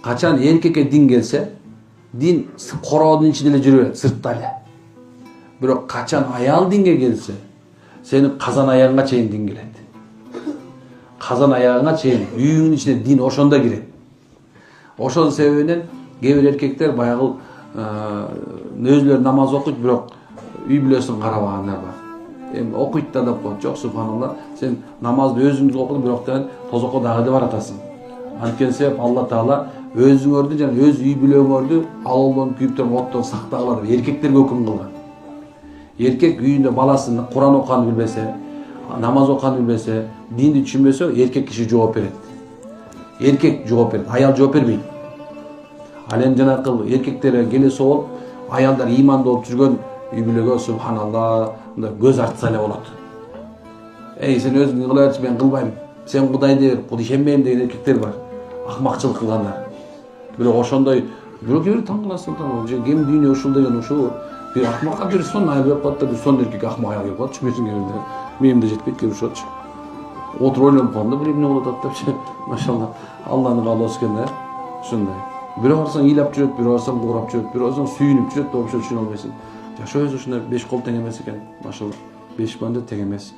Kaçan erkekке din gelse, din koroodun içinde ele жүрө берет, сыртта эле. Бирок качан аял динге келсе, senin kazan ayağına çeyin din giredi. Kazan ayağına çeyin. Үйүңүн içine din oşonda giredi. Oşon sebebinен кээ erkekler bayagыл özleri namaz okuyup bирок үй бүлөсүн карабагандар бар. Эми окуйт да деп коет. Жок, субханалла, сен намазды өзүңүз окудуң, бирок да тозокко дагы деп баратасың. Анткени себеп Алла Таала өзүңөрдү жана өз үй бүлөңөрдү алоолдон, күйүптөн, оттон сактагыла деп эркектерге өкүм кылган. Erkek үйүндө баласын Куран окуганды билбесе, намаз окуганды билбесе, динди түшүнбөсө, эркек киши жооп берет. Эркек жооп берет, аял жооп бербейт. Ал эми жанакы эркектерге келесі болуп, аялдар иманды болуп жүргөн үй бүлөгө субханалла көз артса эле болот. Эй, сен өзүң кыла берчи, мен кылбайм. Сен Кудайды бер, Кудай ишенбейм деген эркектер бар. Акмакчылык кылгандар. Бирок ошондой, бирок бир таң кыласың да, кем дүйнө ушул деген ушул. Bir akmakka bir son ayı verip katta bir son erkek akmak ayı verip katta çıkıyorsun gelinde. Benim de jetpeyt ki bir şot çık. Otur oynayıp kaldı bileyim ne oldu hatta bir şey. Maşallah. Allah'ın kalası kendine. Şunday. Bir varsan iyilap çürüt, bir varsan buğrap çürüt, bir varsan suyunup çürüt de o bir şey düşünülmesin. Ya şöyle şunday 5 kol tegemez iken. Maşallah. 5 bandı tegemez.